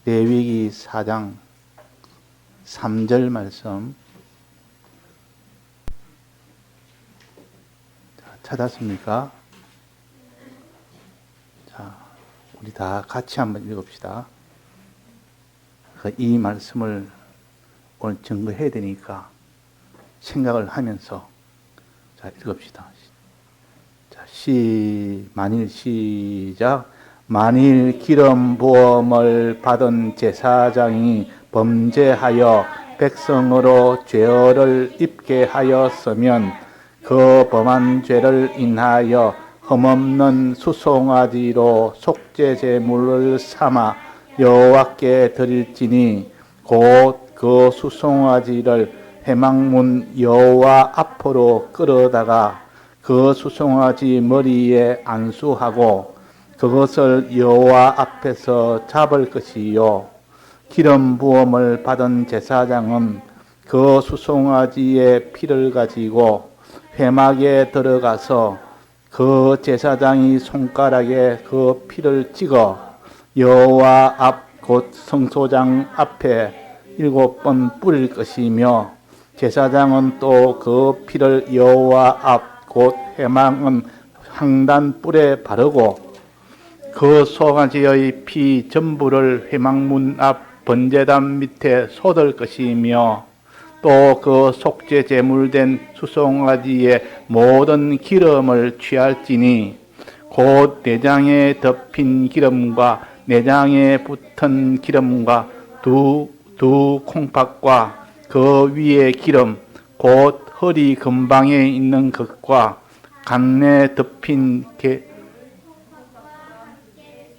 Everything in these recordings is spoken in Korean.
레위기 4장 3절 말씀 찾았습니까? 자, 우리 다 같이 한번 읽읍시다. 이 말씀을 오늘 증거해야 되니까 생각을 하면서 자, 읽읍시다. 자, 만일 시작. 만일 기름 부음을 받은 제사장이 범죄하여 백성으로 죄를 입게 하였으면 그 범한 죄를 인하여 흠없는 수송아지로 속죄 제물을 삼아 여호와께 드릴지니 곧 그 수송아지를 회막문 여호와 앞으로 끌어다가 그 수송아지 머리에 안수하고 그것을 여호와 앞에서 잡을 것이요 기름 부음을 받은 제사장은 그 수송아지의 피를 가지고 회막에 들어가서 그 제사장이 손가락에 그 피를 찍어 여호와 앞 곧 성소장 앞에 7번 뿌릴 것이며 제사장은 또 그 피를 여호와 앞 곧 회막은 황단 뿔에 바르고 그 송아지의 피 전부를 회막문 앞 번제단 밑에 쏟을 것이며 또 그 속죄 제물된 수송아지의 모든 기름을 취할지니 곧 내장에 덮인 기름과 내장에 붙은 기름과 두 콩팥과 그 위에 기름 곧 허리 근방에 있는 것과 간내 덮인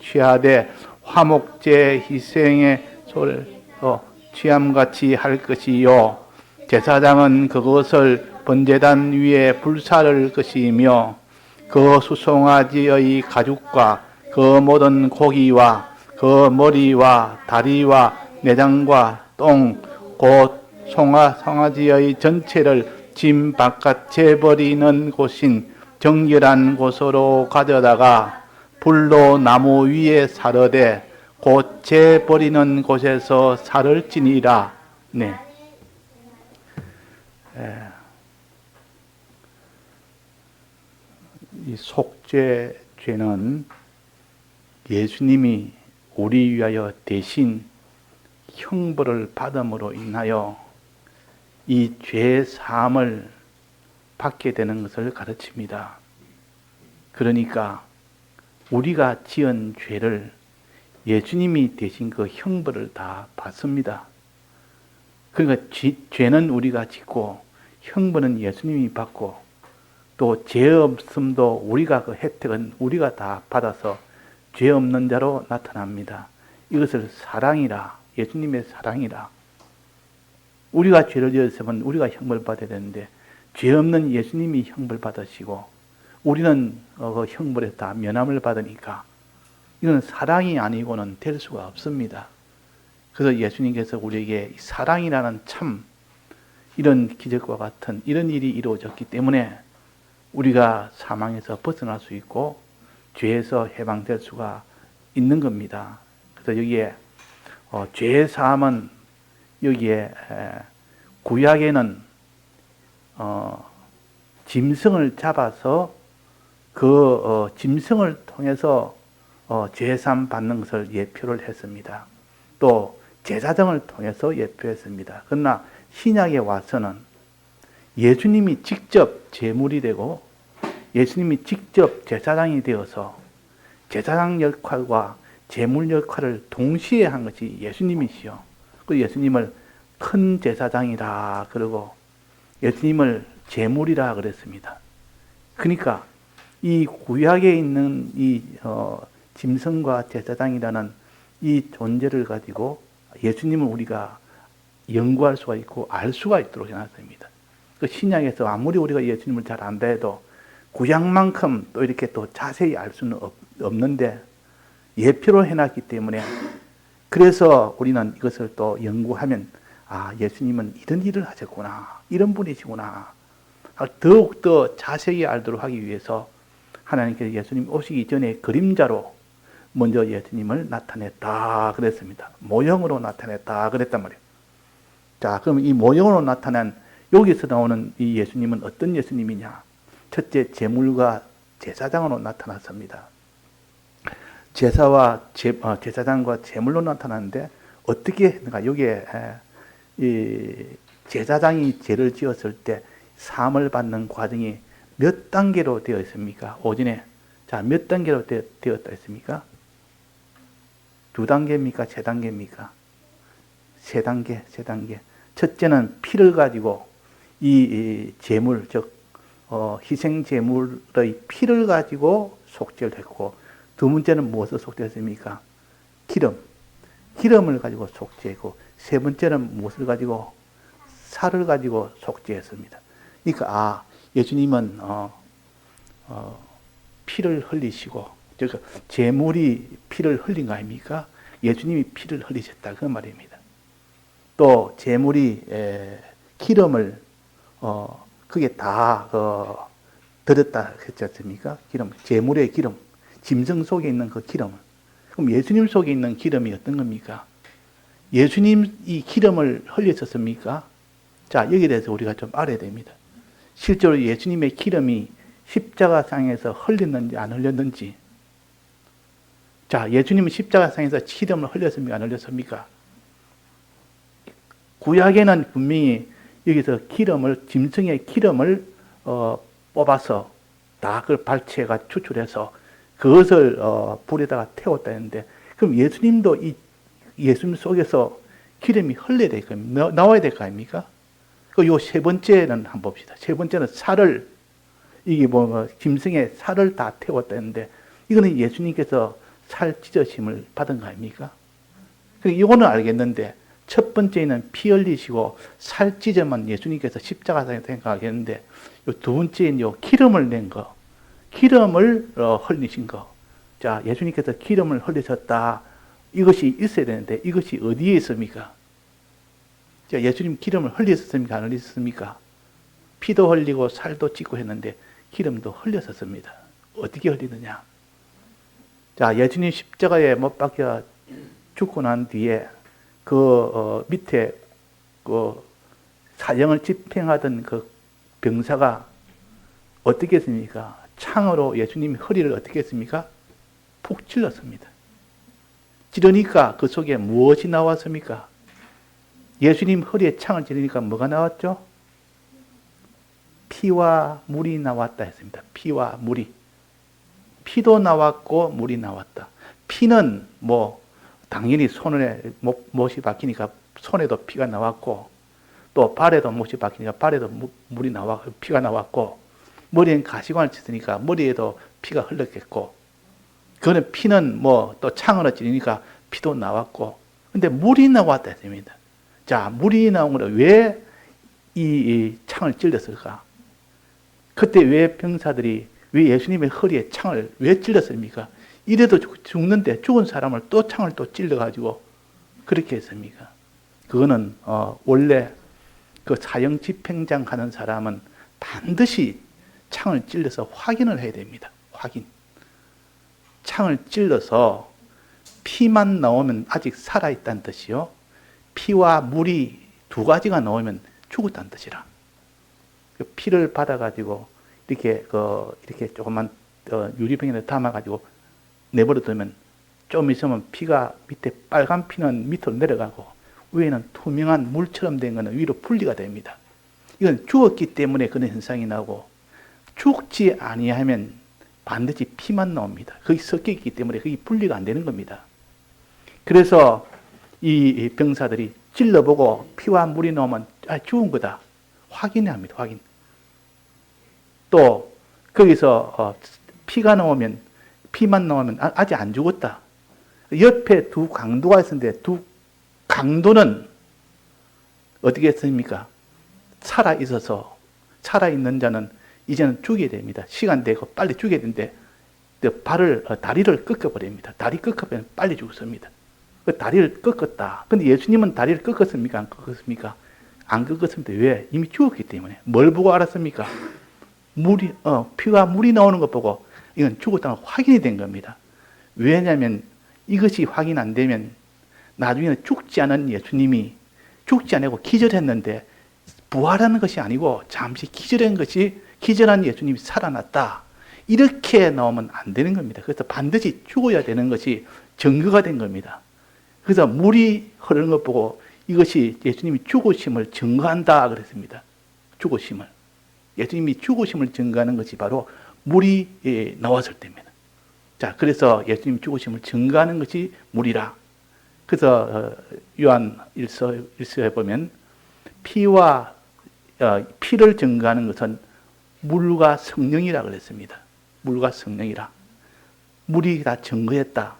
취하되 화목제 희생의 소를 취함같이 할 것이요 제사장은 그것을 번제단 위에 불사를 것이며 그 수송아지의 가죽과 그 모든 고기와 그 머리와 다리와 내장과 똥 곧 송아지의 전체를 짐 바깥 재버리는 곳인 정결한 곳으로 가져다가 불로 나무 위에 사르되 곧 재버리는 곳에서 살을 지니라. 네. 이 속죄죄는 예수님이 우리 위하여 대신 형벌을 받음으로 인하여 이 죄 사함을 받게 되는 것을 가르칩니다. 그러니까 우리가 지은 죄를 예수님이 대신 그 형벌을 다 받습니다. 그러니까 죄는 우리가 짓고 형벌은 예수님이 받고 또 죄 없음도 우리가 그 혜택은 우리가 다 받아서 죄 없는 자로 나타납니다. 이것을 사랑이라, 예수님의 사랑이라. 우리가 죄를 지었으면 우리가 형벌 받아야 되는데 죄 없는 예수님이 형벌 받으시고 우리는 그 형벌에 다 면함을 받으니까 이건 사랑이 아니고는 될 수가 없습니다. 그래서 예수님께서 우리에게 사랑이라는 참 이런 기적과 같은 이런 일이 이루어졌기 때문에 우리가 사망에서 벗어날 수 있고 죄에서 해방될 수가 있는 겁니다. 그래서 여기에 죄 사함은 여기에 구약에는 짐승을 잡아서 그 짐승을 통해서 죄사함 받는 것을 예표를 했습니다. 또 제사장을 통해서 예표했습니다. 그러나 신약에 와서는 예수님이 직접 제물이 되고 예수님이 직접 제사장이 되어서 제사장 역할과 제물 역할을 동시에 한 것이 예수님이시요. 그 예수님을 큰 제사장이라 그러고 예수님을 제물이라 그랬습니다. 그러니까 이 구약에 있는 이 짐승과 제사장이라는 이 존재를 가지고 예수님을 우리가 연구할 수가 있고 알 수가 있도록 해놨습니다. 그 신약에서 아무리 우리가 예수님을 잘 안다 해도 구약만큼 또 이렇게 또 자세히 알 수는 없는데 예표로 해놨기 때문에 그래서 우리는 이것을 또 연구하면 아, 예수님은 이런 일을 하셨구나, 이런 분이시구나 더욱더 자세히 알도록 하기 위해서 하나님께서 예수님 오시기 전에 그림자로 먼저 예수님을 나타냈다 그랬습니다. 모형으로 나타냈다 그랬단 말이에요. 자, 그럼 이 모형으로 나타난 여기서 나오는 이 예수님은 어떤 예수님이냐? 첫째, 제물과 제사장으로 나타났습니다. 제사장과 제물로 나타났는데 어떻게 했는가? 여기에 이 제사장이 죄를 지었을 때 사함을 받는 과정이 몇 단계로 되어 있습니까? 오전에 자, 몇 단계로 되었다 했습니까? 2단계입니까? 3단계입니까? 3단계. 첫째는 피를 가지고 이 제물, 즉 희생 제물의 피를 가지고 속죄를 했고, 두 번째는 무엇을 속죄했습니까? 기름을 가지고 속죄했고, 세 번째는 무엇을 가지고? 살을 가지고 속죄했습니다. 그러니까 예수님은 피를 흘리시고, 즉 제물이 피를 흘린 거 아닙니까? 예수님이 피를 흘리셨다 그 말입니다. 또 제물이 기름을 그게 다 들었다 했지 않습니까? 기름, 제물의 기름, 짐승 속에 있는 그 기름. 그럼 예수님 속에 있는 기름이 어떤 겁니까? 예수님이 기름을 흘리셨습니까? 자, 여기에 대해서 우리가 좀 알아야 됩니다. 실제로 예수님의 기름이 십자가상에서 흘렸는지 안 흘렸는지. 자, 예수님은 십자가상에서 기름을 흘렸습니까? 안 흘렸습니까? 구약에는 분명히 여기서 짐승의 기름을 뽑아서 다 그걸 발치해가 추출해서 그것을 불에다가 태웠다 했는데, 그럼 예수님도 이 예수님 속에서 기름이 흘러야 될 겁니다. 나와야 될 거 아닙니까? 요 세 번째는 한번 봅시다. 세 번째는 이게 짐승의 살을 다 태웠다 했는데, 이거는 예수님께서 살 찢어짐을 받은 거 아닙니까? 이거는 알겠는데, 첫 번째는 피 흘리시고 살 찢어만 예수님께서 십자가상에 생각하겠는데, 요 두 번째는 기름을 낸 거, 기름을 흘리신 거. 자, 예수님께서 기름을 흘리셨다. 이것이 있어야 되는데, 이것이 어디에 있습니까? 자, 예수님 기름을 흘리셨습니까? 안 흘리셨습니까? 피도 흘리고 살도 찢고 했는데 기름도 흘렸었습니다. 어떻게 흘리느냐? 자, 예수님 십자가에 못 박혀 죽고 난 뒤에 밑에 사형을 집행하던 그 병사가 어떻게 했습니까? 창으로 예수님 허리를 어떻게 했습니까? 푹 찔렀습니다. 찌르니까 그 속에 무엇이 나왔습니까? 예수님 허리에 창을 찌르니까 뭐가 나왔죠? 피와 물이 나왔다 했습니다. 피와 물이. 피도 나왔고 물이 나왔다. 피는 당연히 손에 못이 박히니까 손에도 피가 나왔고, 또 발에도 못이 박히니까 발에도 피가 나왔고, 머리엔 가시관을 쳤으니까 머리에도 피가 흘렀겠고, 그거는 피는 또 창으로 찌르니까 피도 나왔고, 근데 물이 나왔다 했습니다. 자, 물이 나온 거는 왜 이 창을 찔렀을까? 그때 왜 병사들이 왜 예수님의 허리에 창을 왜 찔렀습니까? 이래도 죽는데 죽은 사람을 또 창을 또 찔러가지고 그렇게 했습니까? 그거는 원래 그 사형 집행장 하는 사람은 반드시 창을 찔러서 확인을 해야 됩니다. 확인. 창을 찔러서 피만 나오면 아직 살아있다는 뜻이요. 피와 물이 두 가지가 나오면 죽었다는 뜻이라. 그 피를 받아가지고 이렇게 조그만 유리병에 담아가지고 내버려두면 좀 있으면 피가 밑에 빨간 피는 밑으로 내려가고 위에는 투명한 물처럼 된 것은 위로 분리가 됩니다. 이건 죽었기 때문에 그런 현상이 나오고, 죽지 아니하면 반드시 피만 나옵니다. 거기 섞여 있기 때문에 그게 분리가 안 되는 겁니다. 그래서 이 병사들이 찔러보고 피와 물이 나오면 죽은 거다. 확인해야 합니다. 확인. 또 거기서 피만 나오면 아직 안 죽었다. 옆에 두 강도가 있었는데 두 강도는 어떻게 했습니까? 살아있는 자는 이제는 죽여야 됩니다. 시간 되고 빨리 죽여야 되는데 다리를 꺾어버립니다. 다리 꺾으면 빨리 죽습니다. 그 다리를 꺾었다. 근데 예수님은 다리를 꺾었습니까? 안 꺾었습니까? 안 꺾었습니다. 왜? 이미 죽었기 때문에. 뭘 보고 알았습니까? 피와 물이 나오는 것 보고 이건 죽었다는 확인이 된 겁니다. 왜냐하면 이것이 확인 안 되면 나중에는 죽지 않은 예수님이 죽지 않고 기절했는데 부활하는 것이 아니고 잠시 기절한 예수님이 살아났다. 이렇게 나오면 안 되는 겁니다. 그래서 반드시 죽어야 되는 것이 증거가 된 겁니다. 그래서 물이 흐르는 것 보고 이것이 예수님이 죽으심을 증거한다 그랬습니다. 죽으심을. 예수님이 죽으심을 증거하는 것이 바로 물이 나왔을 때입니다. 자, 그래서 예수님 죽으심을 증거하는 것이 물이라. 그래서 요한 1서에 보면 피를 증거하는 것은 물과 성령이라 그랬습니다. 물과 성령이라. 물이 다 증거했다.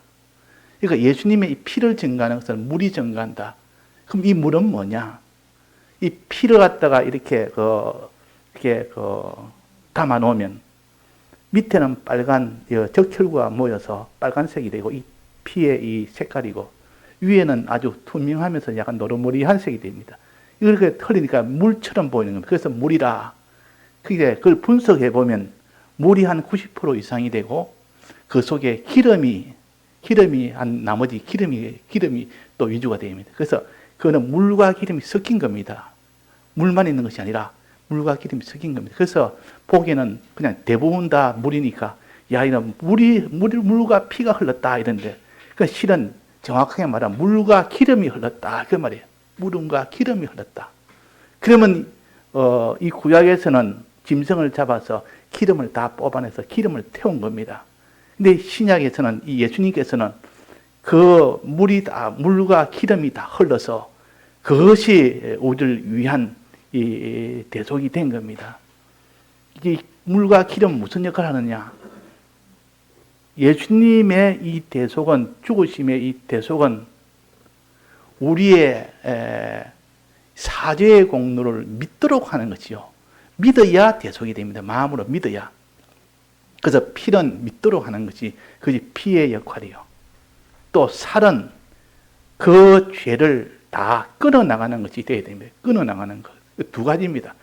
그러니까 예수님의 이 피를 증거하는 것은 물이 증거한다. 그럼 이 물은 뭐냐? 이 피를 갖다가 이렇게 담아 놓으면 밑에는 빨간 적혈구가 모여서 빨간색이 되고 이 피의 이 색깔이고 위에는 아주 투명하면서 약간 노릇머리한 색이 됩니다. 이렇게 흐르니까 물처럼 보이는 겁니다. 그래서 물이라. 그걸 분석해 보면 물이 한 90% 이상이 되고 그 속에 기름이 한 나머지 기름이 또 위주가 됩니다. 그래서 그거는 물과 기름이 섞인 겁니다. 물만 있는 것이 아니라 물과 기름이 섞인 겁니다. 그래서 보기에는 그냥 대부분 다 물이니까 야, 이런 물과 피가 흘렀다 이런데 그 실은 정확하게 말하면 물과 기름이 흘렀다 그 말이에요. 물과 기름이 흘렀다. 그러면 이 구약에서는 짐승을 잡아서 기름을 다 뽑아내서 기름을 태운 겁니다. 근데 신약에서는 이 예수님께서는 그 물과 기름이 다 흘러서 그것이 우리를 위한 이 대속이 된 겁니다. 이 물과 기름 무슨 역할을 하느냐? 예수님의 이 대속은, 죽으심의 이 대속은 우리의 사죄의 공로를 믿도록 하는 것이요. 믿어야 대속이 됩니다. 마음으로 믿어야. 그래서 피는 믿도록 하는 것이 그것이 피의 역할이요. 또 살은 그 죄를 다 끊어나가는 것이 되어야 됩니다. 끊어나가는 것. 두 가지입니다.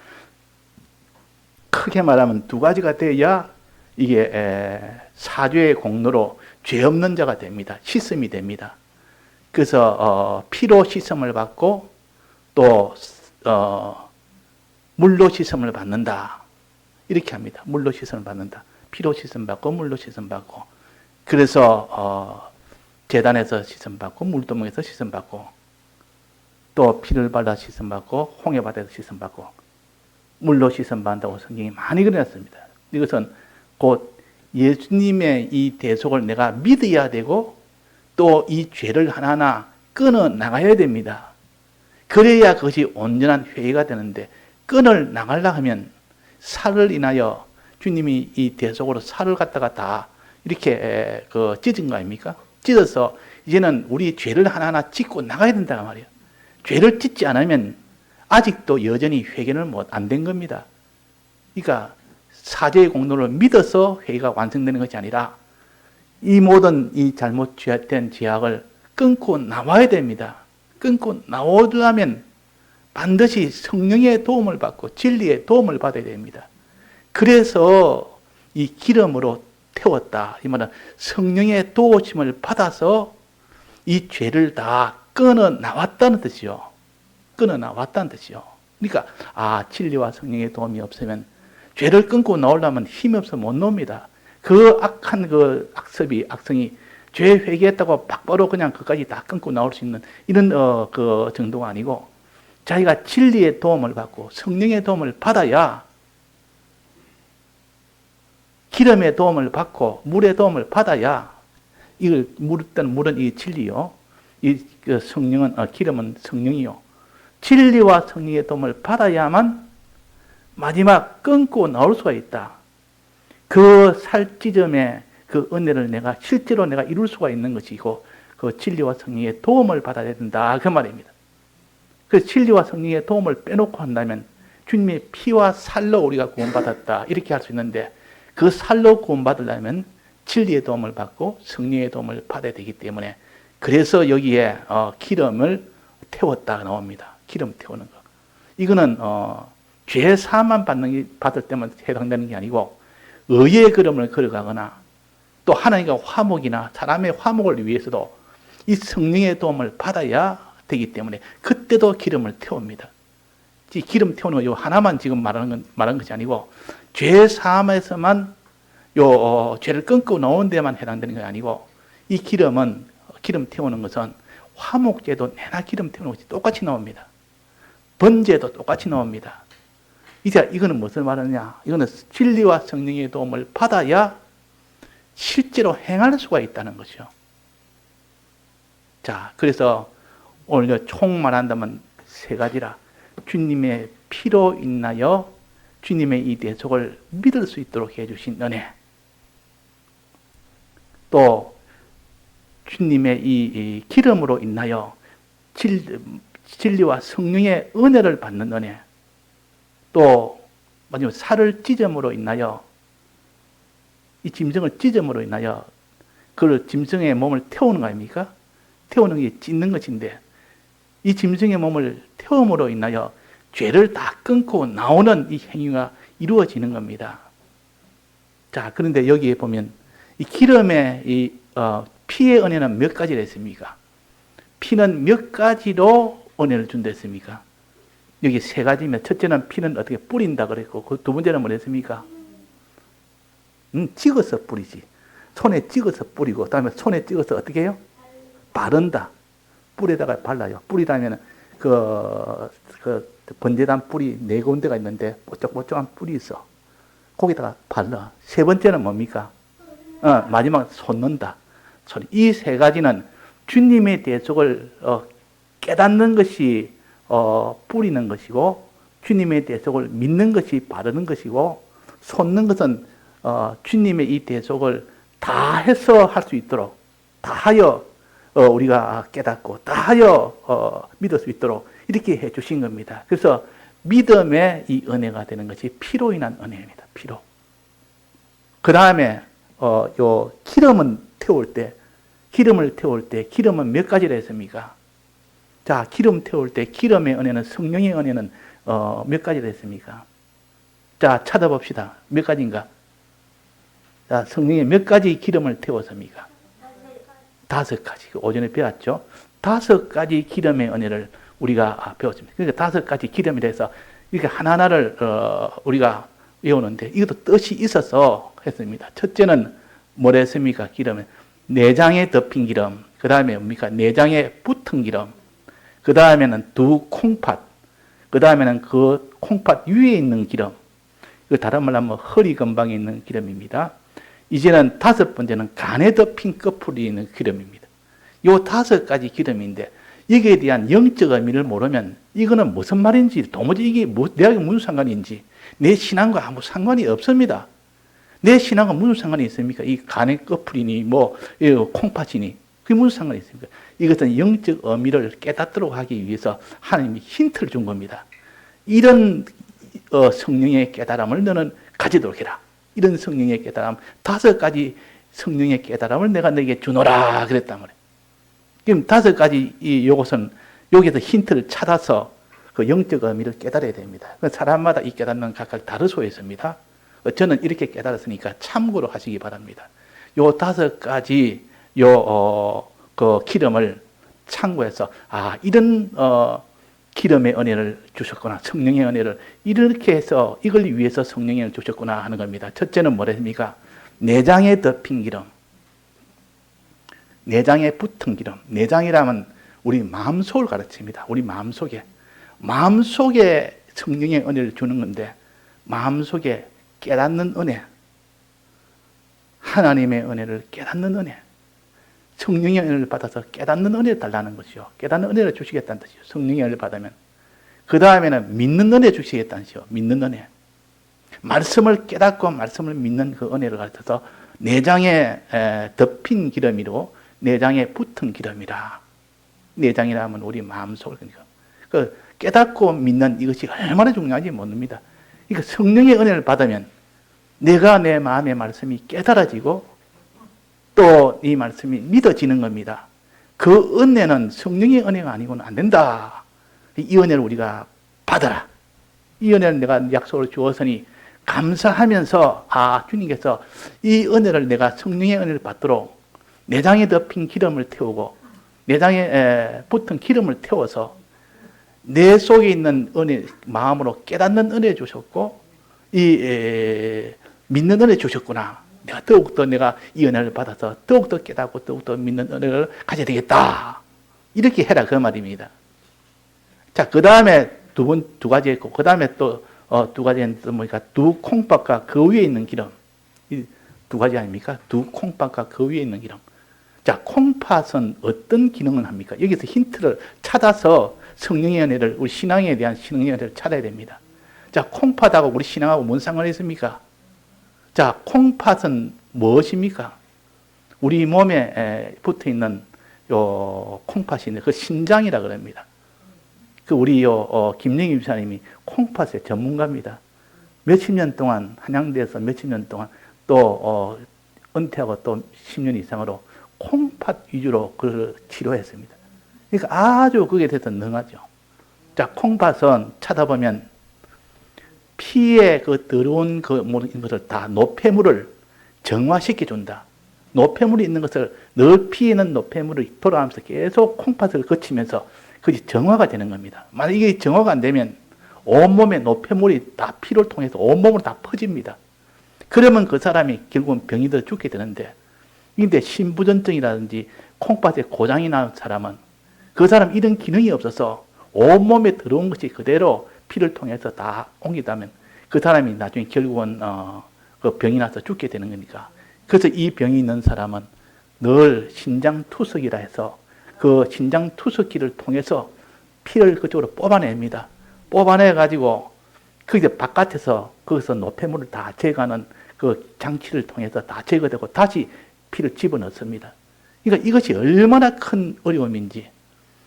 크게 말하면 두 가지가 되어야 이게 사죄의 공로로 죄 없는 자가 됩니다. 씻음이 됩니다. 그래서 피로 씻음을 받고 또 물로 씻음을 받는다. 이렇게 합니다. 물로 씻음을 받는다. 피로 씻음 받고 물로 씻음 받고. 그래서 제단에서 씻음 받고 물도목에서 씻음 받고 또 피를 발라 씻음 받고 홍해바다에서 씻음 받고 물로 씻음 받는다고 성경이 많이 그려놨습니다. 이것은 곧 예수님의 이 대속을 내가 믿어야 되고 또 이 죄를 하나하나 끊어 나가야 됩니다. 그래야 그것이 온전한 회개가 되는데 끊을 나가려 하면 살을 인하여 주님이 이 대속으로 살을 갖다가 다 이렇게 찢은 거 아닙니까? 찢어서 이제는 우리 죄를 하나하나 찢고 나가야 된다는 말이에요. 죄를 찢지 않으면 아직도 여전히 회개는 안 된 겁니다. 그러니까 사죄의 공로를 믿어서 회개가 완성되는 것이 아니라 이 모든 이 잘못 죄된 죄악을 끊고 나와야 됩니다. 끊고 나오려면 반드시 성령의 도움을 받고 진리의 도움을 받아야 됩니다. 그래서 이 기름으로 태웠다. 이 말은 성령의 도우심을 받아서 이 죄를 다 끊어 나왔다는 뜻이요. 끊어 나왔다는 뜻이요. 그러니까 진리와 성령의 도움이 없으면 죄를 끊고 나오려면 힘이 없어 못 나옵니다. 그 악한 그 악성이 죄 회개했다고 바로 그냥 그까지 다 끊고 나올 수 있는 이런 그 정도가 아니고 자기가 진리의 도움을 받고 성령의 도움을 받아야 기름의 도움을 받고 물의 도움을 받아야 이걸 물은 이 진리요. 이 성령은 기름은 성령이요. 진리와 성령의 도움을 받아야만 마지막 끊고 나올 수가 있다. 그 살찌점의 그 은혜를 실제로 내가 이룰 수가 있는 것이고 그 진리와 성령의 도움을 받아야 된다. 그 말입니다. 그 진리와 성령의 도움을 빼놓고 한다면 주님의 피와 살로 우리가 구원받았다. 이렇게 할 수 있는데 그 살로 구원받으려면 진리의 도움을 받고 성령의 도움을 받아야 되기 때문에 그래서 여기에 기름을 태웠다 나옵니다. 기름 태우는 거. 이거는 죄 사함만 받을 때만 해당되는 게 아니고 의의 걸음을 걸어가거나 또 하나님과 화목이나 사람의 화목을 위해서도 이 성령의 도움을 받아야 되기 때문에 그때도 기름을 태웁니다. 이 기름 태우는 거 하나만 지금 말하는 것이 아니고 죄 사함에서만 죄를 끊고 나온 데만 해당되는 게 아니고 이 기름 태우는 것은 화목제도 내나 기름 태우는 것이 똑같이 나옵니다. 번제도 똑같이 나옵니다. 이제 이거는 무엇을 말하느냐? 이거는 진리와 성령의 도움을 받아야 실제로 행할 수가 있다는 것이죠. 자, 그래서 오늘 총 말한다면 세 가지라. 주님의 피로 인하여 주님의 이 대속을 믿을 수 있도록 해주신 은혜. 또 주님의 이 기름으로 인하여 진리와 성령의 은혜를 받는 은혜. 또 마지막 살을 찢음으로 인하여 이 짐승을 찢음으로 인하여 그 짐승의 몸을 태우는 거 아닙니까? 태우는 게 찢는 것인데 이 짐승의 몸을 태움으로 인하여 죄를 다 끊고 나오는 이 행위가 이루어지는 겁니다. 자, 그런데 여기에 보면 이 기름의 피의 은혜는 몇 가지를 했습니까? 피는 몇 가지로 은혜를 준다 했습니까? 여기 세 가지면 첫째는 피는 어떻게 뿌린다 그랬고 그 두 번째는 뭐랬습니까? 찍어서 뿌리지. 손에 찍어서 뿌리고 그다음에 손에 찍어서 어떻게 해요? 바른다. 뿔에다가 발라요. 뿔이라면 그 번제단 뿔이 네 군데가 있는데 뽀짝뽀짝한 뿔이 있어. 거기다가 발라. 세 번째는 뭡니까? 마지막 솟는다. 이 세 가지는 주님의 대속을 깨닫는 것이 뿌리는 것이고 주님의 대속을 믿는 것이 바르는 것이고 솟는 것은 주님의 이 대속을 다 해서 할 수 있도록 다 하여 우리가 깨닫고 다 하여 믿을 수 있도록 이렇게 해 주신 겁니다. 그래서 믿음의 이 은혜가 되는 것이 피로 인한 은혜입니다. 피로. 그 다음에 요 기름을 태울 때 기름은 몇 가지를 했습니까? 자, 기름 태울 때 기름의 은혜는 성령의 은혜는 몇 가지를 했습니까? 자, 찾아봅시다. 몇 가지인가? 자, 성령의 몇 가지 기름을 태웠습니까? 5가지. 오전에 배웠죠? 5가지 기름의 은혜를 우리가 배웠습니다. 그러니까 5가지 기름이라 해서 이렇게 하나하나를 우리가 외우는데 이것도 뜻이 있어서 했습니다. 첫째는 뭐라 했습니까? 기름은 내장에 덮인 기름. 그 다음에 뭡니까? 내장에 붙은 기름. 그 다음에는 두 콩팥. 그 다음에는 그 콩팥 위에 있는 기름. 그 다른 말로 하면 허리 근방에 있는 기름입니다. 이제는 5번째는 간에 덮인 끝풀이 있는 기름입니다. 이 5가지 기름인데 여기에 대한 영적 의미를 모르면 이거는 무슨 말인지 도무지 이게 내가 무슨 상관인지 내 신앙과 아무 상관이 없습니다. 내 신앙과 무슨 상관이 있습니까? 이 간의 끝풀이니 콩팥이니 그게 무슨 상관이 있습니까? 이것은 영적 의미를 깨닫도록 하기 위해서 하나님이 힌트를 준 겁니다. 이런 성령의 깨달음을 너는 가지도록 해라. 이런 성령의 깨달음 5가지 성령의 깨달음을 내가 너에게 주노라 그랬단 말이에요. 그럼 5가지 요것은 여기에서 힌트를 찾아서 그 영적 의미를 깨달아야 됩니다. 사람마다 이 깨닫는 각각 다르소 있습니다. 저는 이렇게 깨달았으니까 참고로 하시기 바랍니다. 요 5가지 그 기름을 참고해서 이런 기름의 은혜를 주셨구나. 성령의 은혜를 이렇게 해서 이걸 위해서 성령의 은혜를 주셨구나 하는 겁니다. 첫째는 뭐랬습니까? 내장에 덮인 기름. 내장에 붙은 기름. 내장이라면 우리 마음속을 가르칩니다. 우리 마음속에 성령의 은혜를 주는 건데 마음속에 깨닫는 은혜. 하나님의 은혜를 깨닫는 은혜. 성령의 은혜를 받아서 깨닫는 은혜를 달라는 것이요. 깨닫는 은혜를 주시겠다는 뜻이요. 성령의 은혜를 받으면. 그 다음에는 믿는 은혜 주시겠다는 뜻이요. 믿는 은혜. 말씀을 깨닫고 말씀을 믿는 그 은혜를 가르쳐서 내장에 덮인 기름이로 내장에 붙은 기름이라. 내장이라면 우리 마음속을 그 깨닫고 믿는 이것이 얼마나 중요한지 모릅니다. 그러니까 성령의 은혜를 받으면 내가 내 마음의 말씀이 깨달아지고 또 이 말씀이 믿어지는 겁니다. 그 은혜는 성령의 은혜가 아니고는 안 된다. 이 은혜를 우리가 받아라. 이 은혜를 내가 약속을 주었으니 감사하면서 주님께서 이 은혜를 내가 성령의 은혜를 받도록 내장에 덮인 기름을 태우고 내장에 붙은 기름을 태워서 내 속에 있는 은혜, 마음으로 깨닫는 은혜 주셨고 믿는 은혜 주셨구나. 내가 더욱더 내가 이 은혜를 받아서 더욱더 깨닫고 더욱더 믿는 은혜를 가져야 되겠다. 이렇게 해라 그 말입니다. 자, 그 다음에 두 가지 했고, 그 다음에 또 두 가지는 뭐니까 두 콩팥과 그 위에 있는 기름. 이 두 가지 아닙니까? 두 콩팥과 그 위에 있는 기름. 자, 콩팥은 어떤 기능을 합니까? 여기서 힌트를 찾아서 성령의 은혜를, 우리 신앙에 대한 성령의 은혜를 찾아야 됩니다. 자, 콩팥하고 우리 신앙하고 뭔 상관이 있습니까? 자, 콩팥은 무엇입니까? 우리 몸에 붙어 있는 요 콩팥이 그 신장이라 그럽니다. 그 우리 김영희 집사님이 콩팥의 전문가입니다. 몇십 년 동안 한양대에서 몇십 년 동안 또 은퇴하고 또 10년 이상으로 콩팥 위주로 그걸 치료했습니다. 그러니까 아주 그게 대해서 능하죠. 자, 콩팥은 찾아보면 피에 그 더러운 그 모든 것을 다 노폐물을 정화시켜 준다. 노폐물이 있는 것을 늘 피에 있는 노폐물을 돌아가면서 계속 콩팥을 거치면서 그것이 정화가 되는 겁니다. 만약 이게 정화가 안 되면 온몸에 노폐물이 다 피를 통해서 온몸으로 다 퍼집니다. 그러면 그 사람이 결국은 병이 들어 죽게 되는데, 근데 신부전증이라든지 콩팥에 고장이 난 사람은 그 사람 이런 기능이 없어서 온몸에 들어온 것이 그대로 피를 통해서 다 옮기다면 그 사람이 나중에 결국은 그 병이 나서 죽게 되는 거니까. 그래서 이 병이 있는 사람은 늘 신장투석이라 해서 그 신장투석기를 통해서 피를 그쪽으로 뽑아냅니다. 뽑아내가지고 거기서 바깥에서 거기서 노폐물을 다 제거하는 그 장치를 통해서 다 제거되고 다시 피를 집어넣습니다. 그러니까 이것이 얼마나 큰 어려움인지,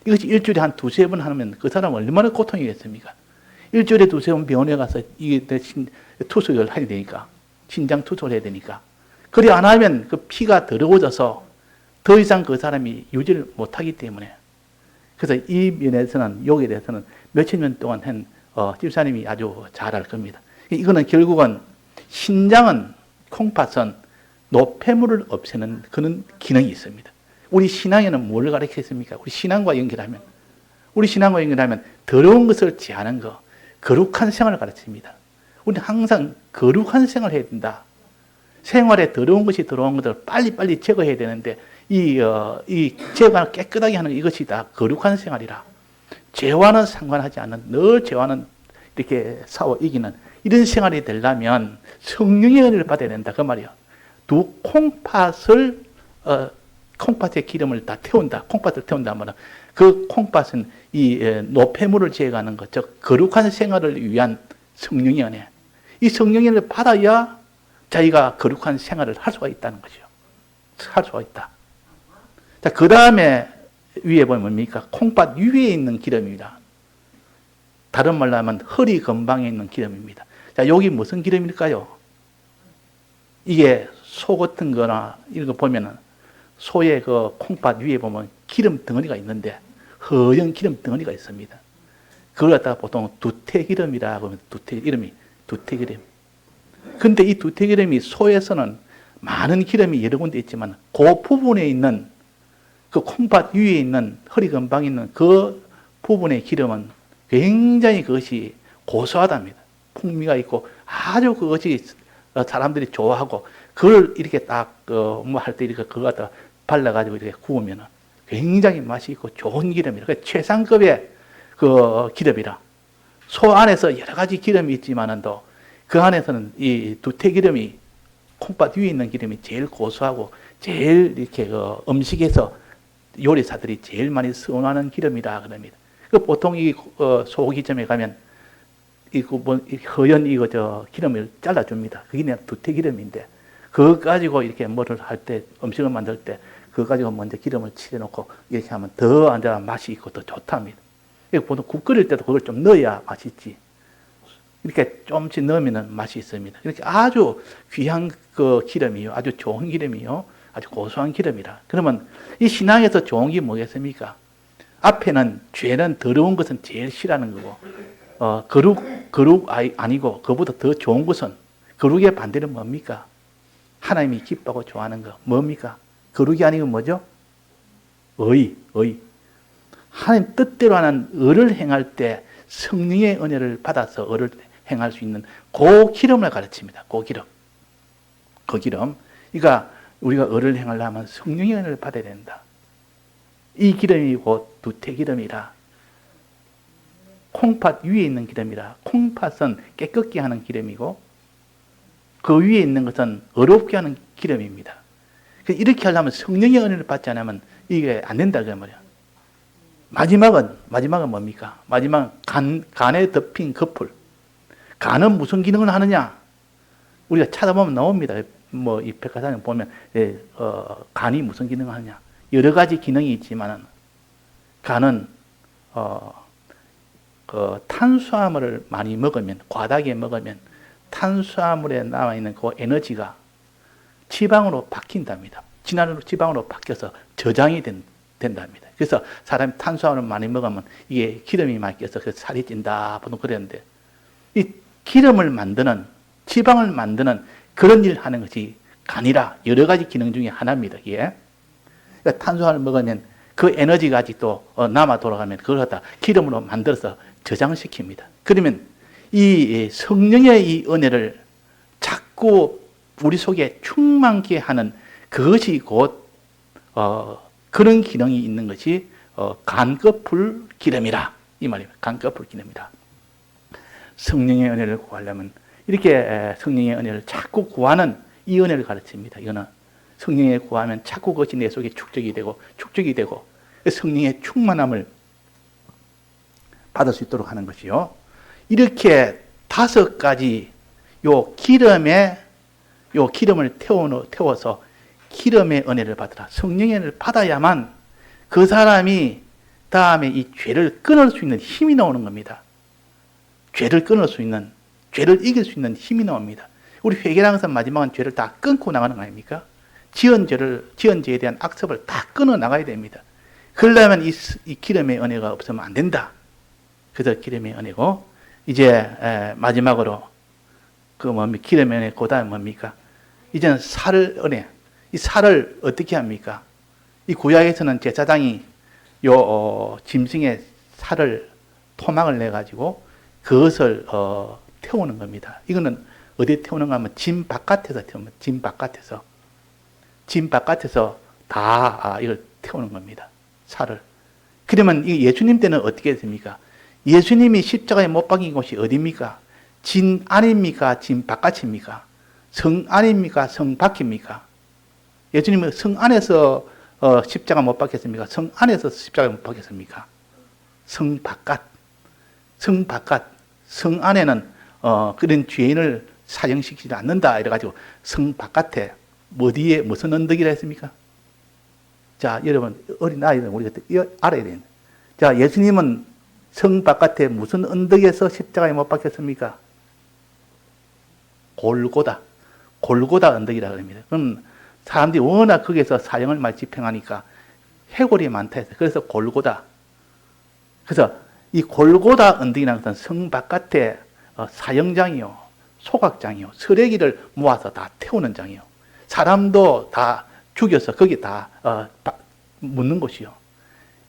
이것이 일주일에 한 두세 번 하면 그 사람은 얼마나 고통이겠습니까? 일주일에 두세 번 병원에 가서 이게 투석을 해야 되니까, 신장 투석을 해야 되니까. 그리 안 하면 그 피가 더러워져서 더 이상 그 사람이 유지를 못하기 때문에. 그래서 이 면에서는, 여기에 대해서는 몇천 년 동안 한 집사님이 아주 잘 알 겁니다. 이거는 결국은 신장은, 콩팥은 노폐물을 없애는 그런 기능이 있습니다. 우리 신앙에는 뭘 가르치겠습니까? 우리 신앙과 연결하면 더러운 것을 제하는 거, 거룩한 생활을 가르칩니다. 우리는 항상 거룩한 생활을 해야 된다. 생활에 더러운 것이 들어온 것을 빨리빨리 제거해야 되는데, 이 제거를 깨끗하게 하는 이것이 다 거룩한 생활이라. 죄와는 상관하지 않는, 늘 죄와는 이렇게 싸워 이기는 이런 생활이 되려면 성령의 은혜를 받아야 된다. 그 말이야. 두 콩팥을, 콩팥의 기름을 다 태운다. 콩팥을 태운다 하면 그 콩팥은 이 노폐물을 제거하는 것, 즉, 거룩한 생활을 위한 성령의 은혜. 이 성령의 은혜를 받아야 자기가 거룩한 생활을 할 수가 있다는 거죠. 할 수가 있다. 자, 그 다음에 위에 보면 뭡니까? 콩팥 위에 있는 기름입니다. 다른 말로 하면 허리 근방에 있는 기름입니다. 자, 여기 무슨 기름일까요? 이게 소 같은 거나 이런 거 보면은 소의 그 콩팥 위에 보면 기름 덩어리가 있는데 허연 기름 덩어리가 있습니다. 그걸 갖다가 보통 두태기름이라고 하면 두태기름. 근데 이 두태기름이 소에서는 많은 기름이 여러 군데 있지만 그 부분에 있는 그 콩팥 위에 있는 허리 근방에 있는 그 부분의 기름은 굉장히 그것이 고소하답니다. 풍미가 있고 아주 그것이 사람들이 좋아하고 그걸 이렇게 딱 뭐 할 때 이렇게 그거 갖다가 발라가지고 이렇게 구우면 굉장히 맛이 있고 좋은 기름이라. 최상급의 그 기름이라. 소 안에서 여러 가지 기름이 있지만은도 그 안에서는 이 두태기름이 콩팥 위에 있는 기름이 제일 고소하고 제일 이렇게 그 음식에서 요리사들이 제일 많이 선호하는 기름이라 그럽니다. 그 보통 이 소고기점에 가면 허연 기름을 잘라줍니다. 그게 그냥 두태기름인데 그거 가지고 이렇게 뭐를 할 때 음식을 만들 때 그거 가지고 먼저 기름을 칠해놓고 이렇게 하면 더 앉아 맛이 있고 더 좋답니다. 보통 국 끓일 때도 그걸 좀 넣어야 맛있지. 이렇게 조금씩 넣으면 맛이 있습니다. 이렇게 아주 귀한 그 기름이요, 아주 좋은 기름이요, 아주 고소한 기름이라. 그러면 이 신앙에서 좋은 게 뭐겠습니까? 앞에는 죄는 더러운 것은 제일 싫어하는 거고, 거룩 아니고 그보다 더 좋은 것은 거룩의 반대는 뭡니까? 하나님이 기뻐하고 좋아하는 거 뭡니까? 거룩이 아니고 뭐죠? 의. 하나님 뜻대로 하는 의를 행할 때 성령의 은혜를 받아서 의를 행할 수 있는 그 기름을 가르칩니다. 그 기름. 그러니까 우리가 의를 행하려면 성령의 은혜를 받아야 된다. 이 기름이 곧 두태기름이라. 콩팥 위에 있는 기름이라. 콩팥은 깨끗게 하는 기름이고 그 위에 있는 것은 어렵게 하는 기름입니다. 이렇게 하려면 성령의 은혜를 받지 않으면 이게 안 된다 그 말이야. 마지막은 뭡니까? 마지막은 간에 덮인 거풀. 간은 무슨 기능을 하느냐? 우리가 찾아보면 나옵니다. 이 백과사전 보면 간이 무슨 기능을 하느냐? 여러 가지 기능이 있지만은 간은 탄수화물을 많이 먹으면, 과다하게 먹으면 탄수화물에 남아 있는 그 에너지가 지방으로 바뀐답니다. 지방으로 바뀌어서 저장이 된답니다. 그래서 사람이 탄수화물을 많이 먹으면 이게 기름이 많이 껴서 살이 찐다 보통 그랬는데, 이 기름을 만드는, 지방을 만드는 그런 일을 하는 것이 간이라 여러 가지 기능 중에 하나입니다. 이게. 그러니까 탄수화물을 먹으면 그 에너지가 아직도 남아 돌아가면 그걸 갖다 기름으로 만들어서 저장시킵니다. 그러면 이 성령의 이 은혜를 자꾸 우리 속에 충만케 하는 그것이 곧 그런 기능이 있는 것이 간거풀 기름이라 이 말입니다. 간거풀 기름이라. 성령의 은혜를 구하려면 이렇게 성령의 은혜를 자꾸 구하는 이 은혜를 가르칩니다. 이거는 성령의 구하면 자꾸 그것이 내 속에 축적이 되고 성령의 충만함을 받을 수 있도록 하는 것이요. 이렇게 5가지 요 기름을 태워서 기름의 은혜를 받으라. 성령의 은혜를 받아야만 그 사람이 다음에 이 죄를 끊을 수 있는 힘이 나오는 겁니다. 죄를 이길 수 있는 힘이 나옵니다. 우리 회개라는 것은 마지막은 죄를 다 끊고 나가는 거 아닙니까? 지은 죄에 대한 악습을 다 끊어 나가야 됩니다. 그러려면 이 기름의 은혜가 없으면 안 된다. 그래서 기름의 은혜고, 이제 마지막으로 기름의 은혜, 그 다음 뭡니까? 이제는 살 은혜. 이 살을 어떻게 합니까? 이 구약에서는 제사장이 짐승의 살을 토막을 내가지고 그것을 태우는 겁니다. 이거는 어디에 태우는가 하면 짐 바깥에서 태웁니다. 짐 바깥에서 다 이걸 태우는 겁니다. 살을. 그러면 예수님 때는 어떻게 됐습니까? 예수님이 십자가에 못 박힌 곳이 어디입니까? 진 안입니까? 진 바깥입니까? 성 안입니까? 성 밖입니까? 예수님은 성 안에서 십자가 못 박혔습니까? 성 안에서 십자가 못 박혔습니까? 성 바깥. 성 안에는 그런 죄인을 사형시키지 않는다 이래가지고 성 바깥에 어디에 무슨 언덕이라 했습니까? 자, 여러분 어린 아이들은 우리가 알아야 됩니다. 자, 예수님은 성 바깥에 무슨 언덕에서 십자가에 못 박혔습니까? 골고다 언덕이라 그럽니다. 그럼 사람들이 워낙 거기에서 사형을 많이 집행하니까 해골이 많다 해서 그래서 골고다. 그래서 이 골고다 언덕이라는 것은 성 바깥에 사형장이요, 소각장이요, 쓰레기를 모아서 다 태우는 장이요, 사람도 다 죽여서 거기 다 묻는 곳이요.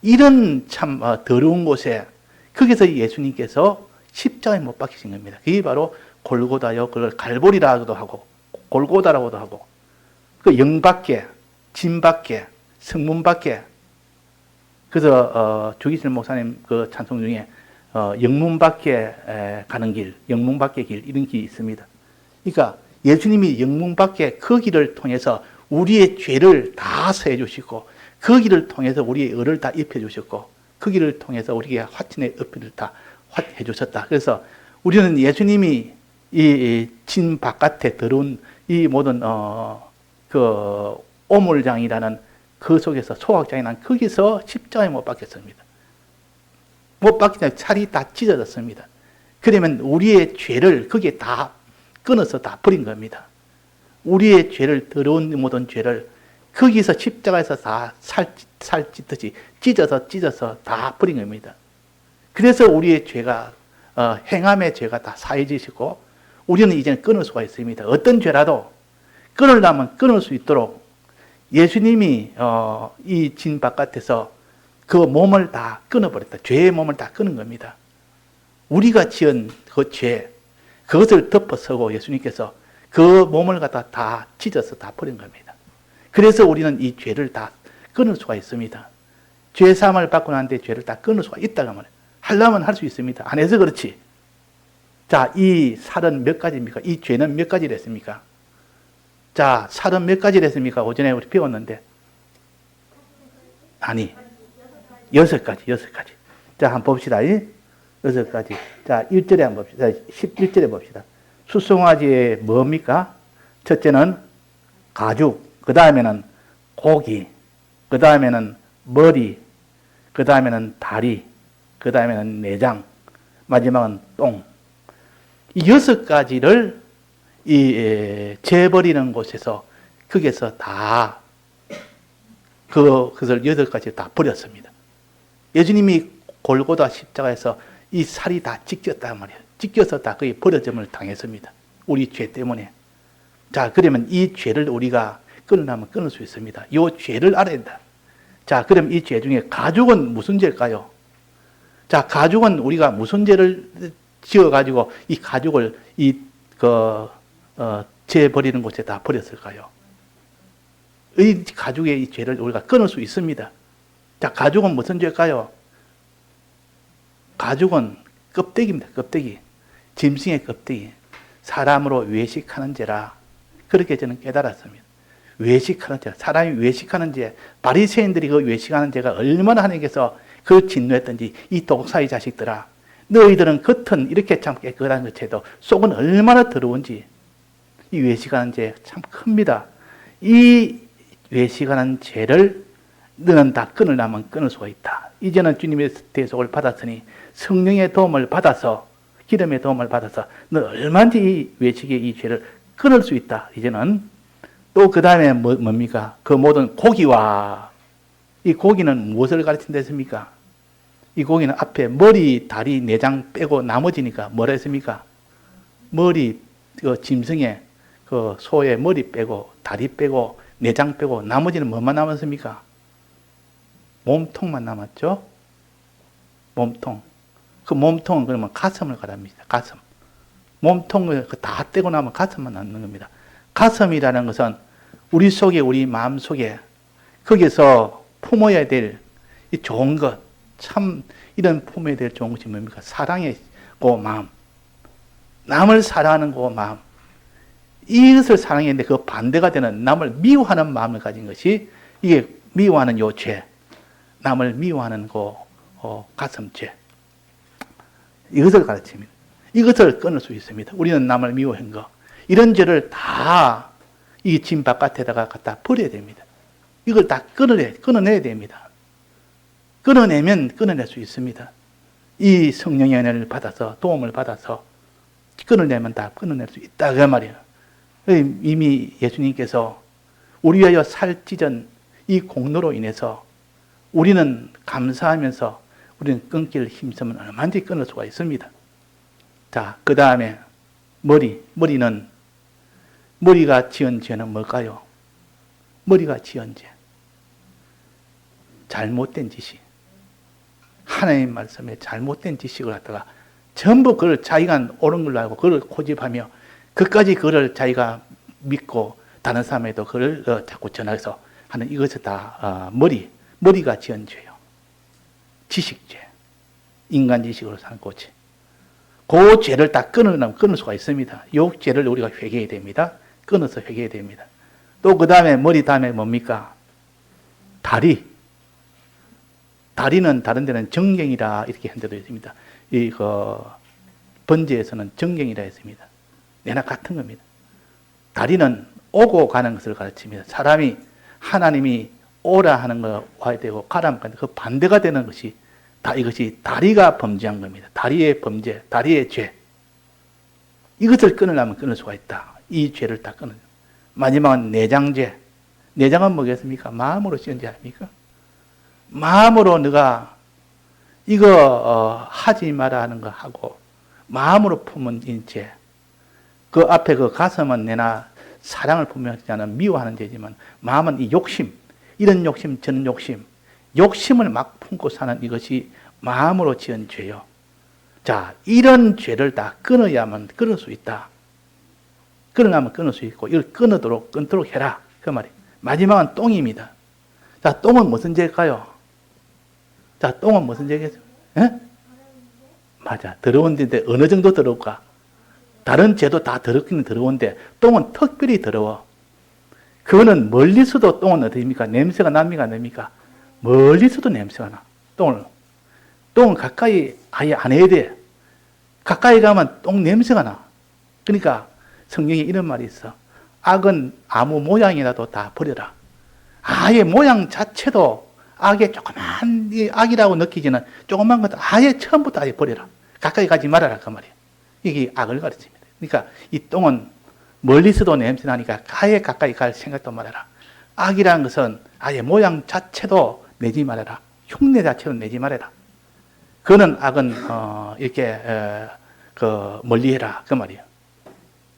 이런 참 더러운 곳에 거기서 예수님께서 십자가에 못 박히신 겁니다. 그게 바로 골고다요. 그걸 갈보리라고도 하고 골고다라고도 하고, 그 영 밖에, 진 밖에, 성문 밖에. 그래서 주기실 목사님 그 찬송 중에 영문 밖에 가는 길, 영문 밖의 길 이런 길이 있습니다. 그러니까 예수님이 영문 밖에 그 길을 통해서 우리의 죄를 다 사해 주시고, 그 길을 통해서 우리의 의를 다 입혀 주셨고, 그 길을 통해서 우리에게 화친의 의편을 다 해 주셨다. 그래서 우리는 예수님이 이 진 바깥에 들어온 이 모든 그 오물장이라는 그 속에서 소각장이라는 거기서 십자가에 못 박혔습니다. 못 박히면 살이 다 찢어졌습니다. 그러면 우리의 죄를 거기에 다 끊어서 다 버린 겁니다. 우리의 죄를, 더러운 모든 죄를 거기서 십자가에서 다 살 찢듯이 찢어서 다 버린 겁니다. 그래서 우리의 죄가 행함의 죄가 다 사해지시고 우리는 이제는 끊을 수가 있습니다. 어떤 죄라도 끊으려면 끊을 수 있도록 예수님이 이 진 바깥에서 그 몸을 다 끊어버렸다. 죄의 몸을 다 끊은 겁니다. 우리가 지은 그 죄, 그것을 덮어서고 예수님께서 그 몸을 갖다 다 찢어서 다 버린 겁니다. 그래서 우리는 이 죄를 다 끊을 수가 있습니다. 죄 사함을 받고 난 뒤에 죄를 다 끊을 수가 있다고 말해요. 하려면 할 수 있습니다. 안 해서 그렇지. 자, 이 살은 몇 가지입니까? 이 죄는 몇 가지랬습니까? 자, 살은 몇 가지랬습니까? 오전에 우리 배웠는데. 아니, 6가지. 자, 한번 봅시다. 6가지. 자, 1절에 한번 봅시다. 11절에 봅시다. 수송아지의 뭡니까? 첫째는 가죽, 그 다음에는 고기, 그 다음에는 머리, 그 다음에는 다리, 그 다음에는 내장, 마지막은 똥. 이 6가지를 재버리는 곳에서 거기에서 다 그것을 8가지 다 버렸습니다. 예수님이 골고다 십자가에서 이 살이 다 찢겼단 말이에요. 찢겨서 다 거의 버려짐을 당했습니다. 우리 죄 때문에. 자, 그러면 이 죄를 우리가 끊으려면 끊을 수 있습니다. 이 죄를 알아야 된다. 자, 그럼 이 죄 중에 가죽은 무슨 죄일까요? 자, 가죽은 우리가 무슨 죄를 지어가지고 이 가죽을 죄 버리는 곳에 다 버렸을까요? 이 가죽의 이 죄를 우리가 끊을 수 있습니다. 자, 가죽은 무슨 죄일까요? 가죽은 껍데기입니다. 껍데기. 짐승의 껍데기. 사람으로 외식하는 죄라. 그렇게 저는 깨달았습니다. 외식하는 죄. 사람이 외식하는 죄. 바리새인들이 그 외식하는 죄가 얼마나 하나님께서 그걸 진노했던지 이 독사의 자식들아. 너희들은 겉은 이렇게 참 깨끗한 것에도 속은 얼마나 더러운지. 이 외식하는 죄 참 큽니다. 이 외식하는 죄를 너는 다 끊으려면 끊을 수가 있다. 이제는 주님의 대속을 받았으니 성령의 도움을 받아서 기름의 도움을 받아서 너 얼마든지 이 외식의 이 죄를 끊을 수 있다. 이제는 또 그 다음에 뭡니까? 그 모든 고기와 이 고기는 무엇을 가르친다 했습니까? 이 고기는 앞에 머리, 다리, 내장 빼고 나머지니까 뭐라 했습니까? 머리, 짐승의 그 소의 머리 빼고 다리 빼고 내장 빼고 나머지는 뭐만 남았습니까? 몸통만 남았죠? 몸통. 그 몸통은 그러면 가슴을 가랍니다. 가슴. 몸통을 다 떼고 나면 가슴만 남는 겁니다. 가슴이라는 것은 우리 속에, 우리 마음 속에 거기서 품어야 될 이 좋은 것, 참 이런 품어야 될 좋은 것이 뭡니까? 사랑의 그 마음. 남을 사랑하는 그 마음. 이것을 사랑했는데 그 반대가 되는 남을 미워하는 마음을 가진 것이 이게 미워하는 요 죄. 남을 미워하는 그 가슴죄. 이것을 가르칩니다. 이것을 끊을 수 있습니다. 우리는 남을 미워한 거. 이런 죄를 다 이 짐 바깥에다가 갖다 버려야 됩니다. 이걸 다 끊어내야 됩니다. 끊어내면 끊어낼 수 있습니다. 이 성령의 은혜를 받아서 도움을 받아서 끊어내면 다 끊어낼 수 있다 그 말이에요. 이미 예수님께서 우리 위하여 살 찢은 이 공로로 인해서 우리는 감사하면서 우리는 끊기를 힘쓰면 얼마든지 끊을 수가 있습니다. 자, 그 다음에 머리가 지은 죄는 뭘까요? 머리가 지은 죄. 잘못된 지식. 하나님 말씀에 잘못된 지식을 갖다가 전부 그걸 자기가 옳은 걸로 알고 그걸 고집하며 그까지 그걸 자기가 믿고 다른 사람에도 그걸 자꾸 전해서 하는 이것을 다 머리가 지은 죄요. 지식죄. 인간 지식으로 사는 고죄. 그 죄를 다 끊을 수가 있습니다. 이 죄를 우리가 회개해야 됩니다. 끊어서 회개해야 됩니다. 또 그 다음에 머리 다음에 뭡니까? 다리. 다리는 다른 데는 정경이라 이렇게 한 데도 있습니다. 번제에서는 정경이라 했습니다. 내나 같은 겁니다. 다리는 오고 가는 것을 가르칩니다. 사람이 하나님이 오라 하는 거 와야 되고 가라 하는 그 반대가 되는 것이 이것이 다리가 범죄한 겁니다. 다리의 범죄, 다리의 죄. 이것을 끊으려면 끊을 수가 있다. 이 죄를 다 끊어요. 마지막은 내장죄. 내장은 뭐겠습니까? 마음으로 지은 죄 아닙니까? 마음으로 네가 이거 하지 마라 하는 거 하고 마음으로 품은 이 죄. 그 앞에 그 가슴은 내나 사랑을 품지 않은 미워하는 죄지만 마음은 이 욕심, 이런 욕심, 저런 욕심, 욕심을 막 품고 사는 이것이 마음으로 지은 죄요. 자, 이런 죄를 다 끊어야만 끊을 수 있다. 끊으려면 끊을 수 있고, 이걸 끊도록 해라. 그 말이에요. 마지막은 똥입니다. 자, 똥은 무슨 죄일까요? 자, 똥은 무슨 죄겠어요? 예? 맞아. 더러운데 어느 정도 더러울까? 다른 죄도 다 더럽기는 더러운데, 똥은 특별히 더러워. 그거는 멀리서도 똥은 어떻습니까? 냄새가 납니까? 안 납니까? 멀리서도 냄새가 나. 똥은 가까이 아예 안 해야 돼. 가까이 가면 똥 냄새가 나. 그러니까 성경에 이런 말이 있어. 악은 아무 모양이라도 다 버려라. 아예 모양 자체도 악의 조그만 악이라고 느끼지는 조그만 것도 아예 처음부터 아예 버려라. 가까이 가지 말아라 그 말이에요. 이게 악을 가르칩니다. 그러니까 이 똥은 멀리서도 냄새 나니까 아예 가까이 갈 생각도 말아라. 악이라는 것은 아예 모양 자체도 내지 말아라. 흉내 자체도 내지 말아라. 그는 악은 이렇게 멀리해라 그 말이에요.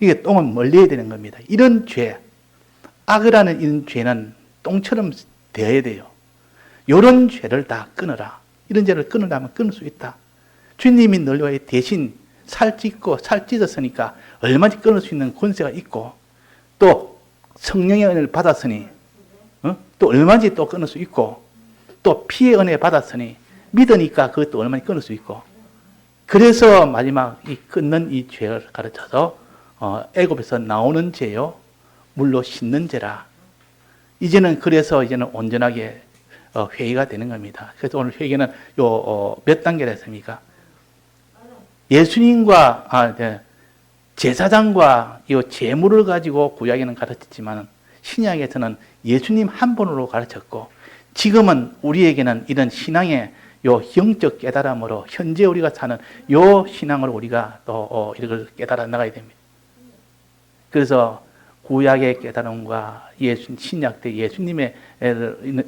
이게 똥은 멀리해야 되는 겁니다. 이런 죄, 악이라는 이런 죄는 똥처럼 되어야 돼요. 이런 죄를 다 끊어라. 이런 죄를 끊으려면 끊을 수 있다. 주님이 널 위해 대신 살 찢었으니까 얼마든지 끊을 수 있는 권세가 있고, 또 성령의 은혜를 받았으니 또 얼마든지 또 끊을 수 있고, 또 피의 은혜 받았으니 믿으니까 그것도 얼마든지 끊을 수 있고, 그래서 마지막 이 끊는 이 죄를 가르쳐서 애굽에서 나오는 죄요, 물로 씻는 죄라. 그래서 이제는 온전하게 회의가 되는 겁니다. 그래서 오늘 회개는 몇 단계라 했습니까? 예수님과 제사장과 이 제물을 가지고 구약에는 가르쳤지만 신약에서는 예수님 한 분으로 가르쳤고, 지금은 우리에게는 이런 신앙의 영적 깨달음으로 현재 우리가 사는 신앙으로 우리가 또 이걸 깨달아 나가야 됩니다. 그래서 구약의 깨달음과 신약 때 예수님의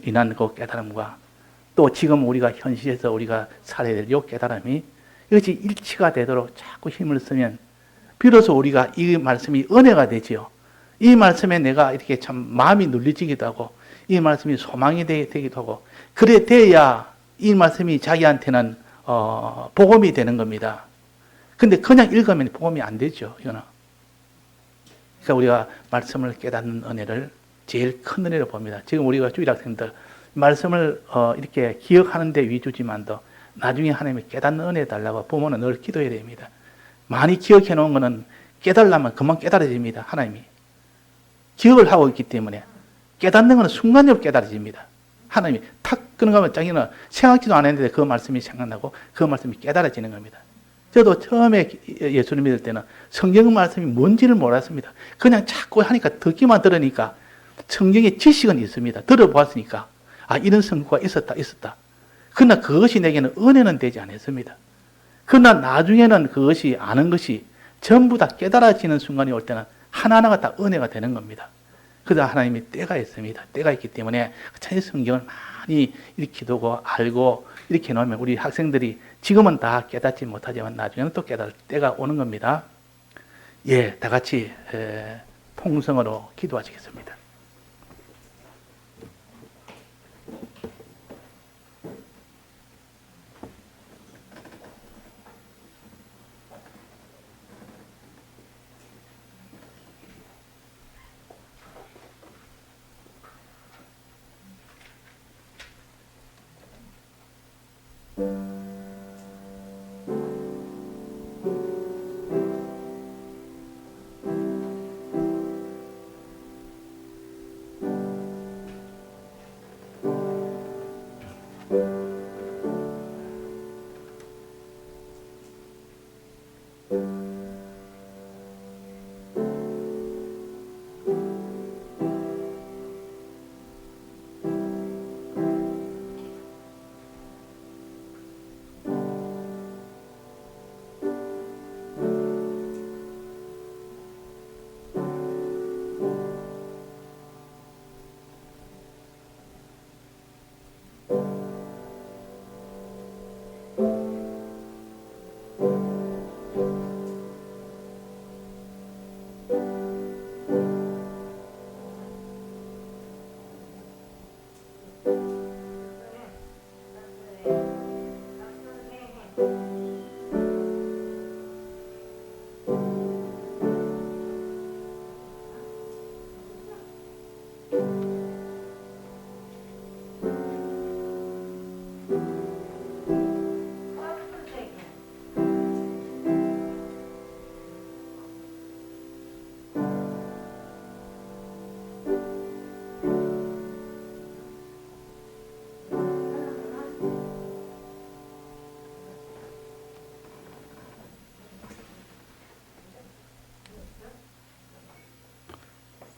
인한 그 깨달음과 또 지금 우리가 현실에서 우리가 살아야 될 이 깨달음이 이것이 일치가 되도록 자꾸 힘을 쓰면 비로소 우리가 이 말씀이 은혜가 되지요. 이 말씀에 내가 이렇게 참 마음이 눌리지기도 하고 이 말씀이 소망이 되기도 하고, 그래 돼야 이 말씀이 자기한테는 복음이 되는 겁니다. 근데 그냥 읽으면 복음이 안 되죠. 이거는. 그러니까 우리가 말씀을 깨닫는 은혜를 제일 큰 은혜로 봅니다. 지금 우리가 주일 학생들 말씀을 이렇게 기억하는 데 위주지만도 나중에 하나님이 깨닫는 은혜 달라고 부모는 늘 기도해야 됩니다. 많이 기억해 놓은 거는 깨달으면 금방 깨달아집니다. 하나님이. 기억을 하고 있기 때문에 깨닫는 것은 순간적으로 깨달아집니다. 하나님이 탁 끊어가면 자기는 생각지도 않았는데 그 말씀이 생각나고 그 말씀이 깨달아지는 겁니다. 저도 처음에 예수를 믿을 때는 성경 말씀이 뭔지를 몰랐습니다. 그냥 자꾸 하니까 듣기만 들으니까 성경의 지식은 있습니다. 들어보았으니까 이런 성구가 있었다. 그러나 그것이 내게는 은혜는 되지 않았습니다. 그러나 나중에는 그것이 아는 것이 전부 다 깨달아지는 순간이 올 때는 하나하나가 다 은혜가 되는 겁니다. 그래서 하나님이 때가 있습니다. 때가 있기 때문에 참 성경을 많이 이렇게 두고 알고 이렇게 놓으면 우리 학생들이 지금은 다 깨닫지 못하지만 나중에는 또 깨달을 때가 오는 겁니다. 예, 다 같이 통성으로 기도하시겠습니다.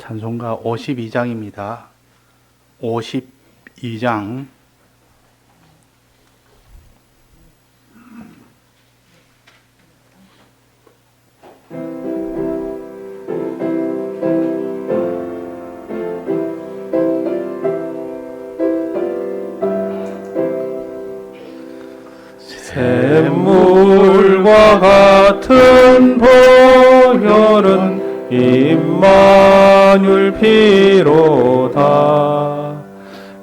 찬송가 52장입니다. 52장 샘물과 같은 보혈은 임마누엘 피로다.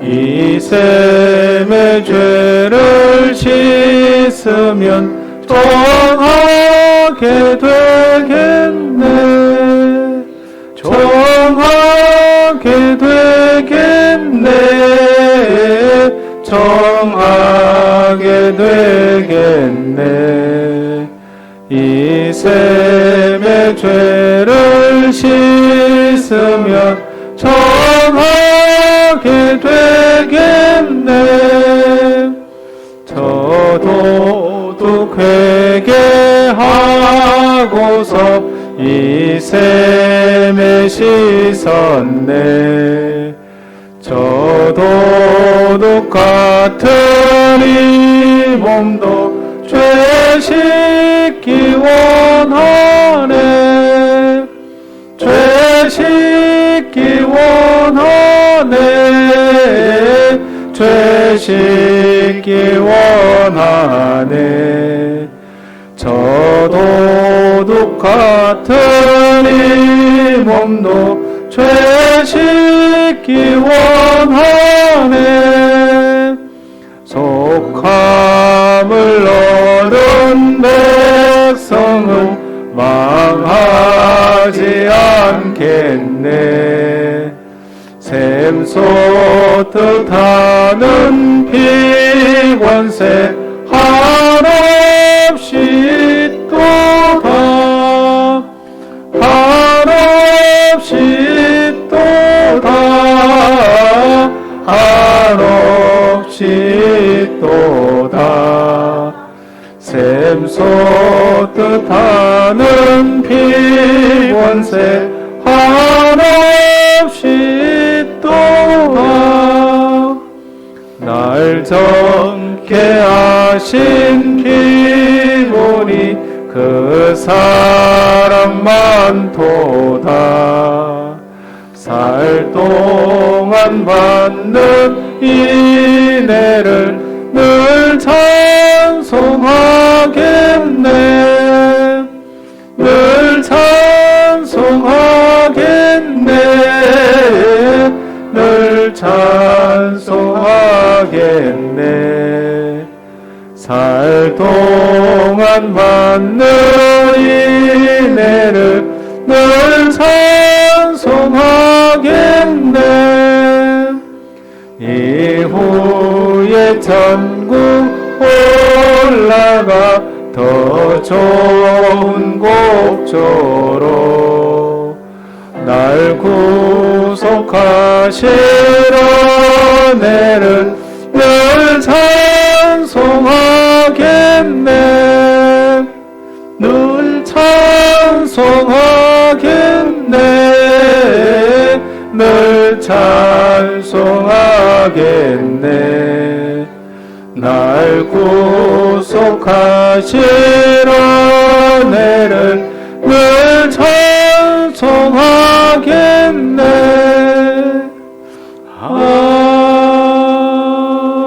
이 샘의 죄를 씻으면 정하게 되겠네. 정하게 되겠네. 정하게 되겠네. 이 샘의 죄를 씻으면 정하게 되겠네. 저도 회개하고서 이 샘에 씻었네. 저도 똑같은 이 몸도 죄 씻기 원하네. 죄 씻기 원하네. 죄 씻기 원하네. 저도 똑같은 이 몸도 죄 씻기 원하네. 속함을 얻은 백성은 망하지 않겠네. 샘 솟듯 하는 피관세 한없이 또다. 한없이 또다. 한없이 또다. 샘 솟듯 하는 피관세 한없이 또다. 날 정케 하신 기본이 그 사랑만 도다. 살 동안 받는 인애를 늘 찬송하겠네. 늘 찬송하겠네. 늘 찬송하겠네. 살 동안 받는 인애를 늘 찬송하겠네. 이후에 천국 올라가 더 좋은 곡조로 날 구속하시러 내를 늘 찬송하겠네. 늘 찬송하겠네. 늘 찬송하겠네. 날 구속하시러 내를 늘 찬송하겠네.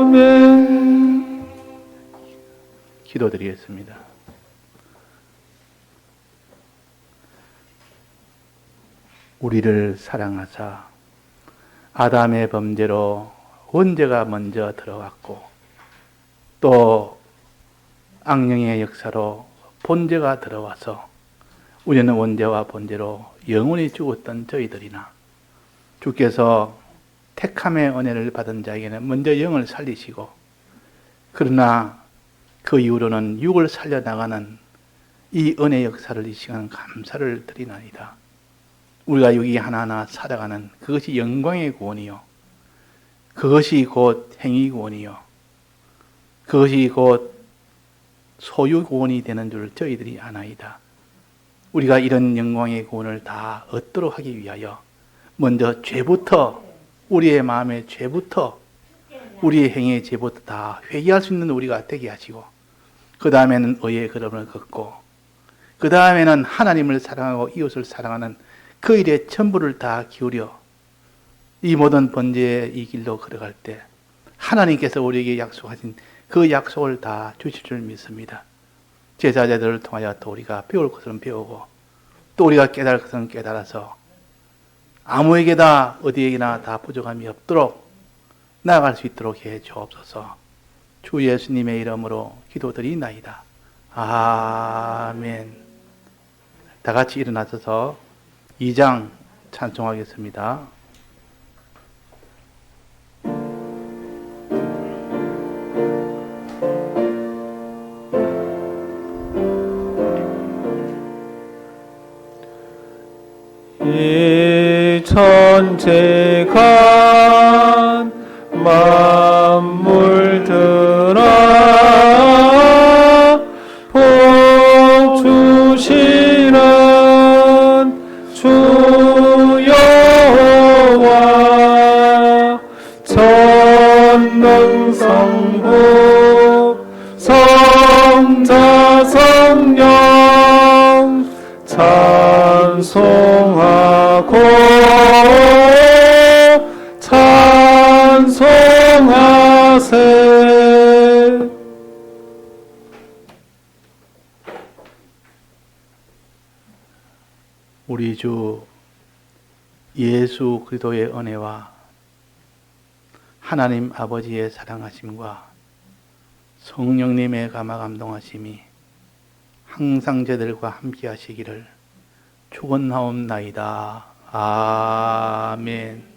아멘. 기도드리겠습니다. 우리를 사랑하사 아담의 범죄로 원죄가 먼저 들어왔고 또 악령의 역사로 본죄가 들어와서 우리는 원죄와 본죄로 영원히 죽었던 저희들이나 주께서 택함의 은혜를 받은 자에게는 먼저 영을 살리시고 그러나 그 이후로는 육을 살려나가는 이 은혜 역사를 이 시간 감사를 드리나이다. 우리가 여기 하나하나 살아가는 그것이 영광의 구원이요. 그것이 곧 행위 구원이요. 그것이 곧 소유 구원이 되는 줄 저희들이 아나이다. 우리가 이런 영광의 구원을 다 얻도록 하기 위하여 먼저 죄부터, 우리의 마음의 죄부터, 우리의 행위의 죄부터 다 회개할 수 있는 우리가 되게 하시고, 그 다음에는 의의 걸음을 걷고, 그 다음에는 하나님을 사랑하고 이웃을 사랑하는 그 일에 전부를 다 기울여 이 모든 번제의 이 길로 걸어갈 때 하나님께서 우리에게 약속하신 그 약속을 다 주실 줄 믿습니다. 제자들을 통하여 또 우리가 배울 것은 배우고, 또 우리가 깨달을 것은 깨달아서 아무에게나 어디에게나 다 부족함이 없도록 나아갈 수 있도록 해 주옵소서. 주 예수님의 이름으로 기도드리나이다. 아멘. 다 같이 일어나셔서 2장 찬송하겠습니다. 이 천재가 만물들아 복 주시는 주 여호와 전능성부 성자 성령 찬송하고 찬송하세. 우리 주 예수 그리스도의 은혜와 하나님 아버지의 사랑하심과 성령님의 감화 감동하심이 항상 저들과 함께 하시기를 축원하옵나이다. 아멘.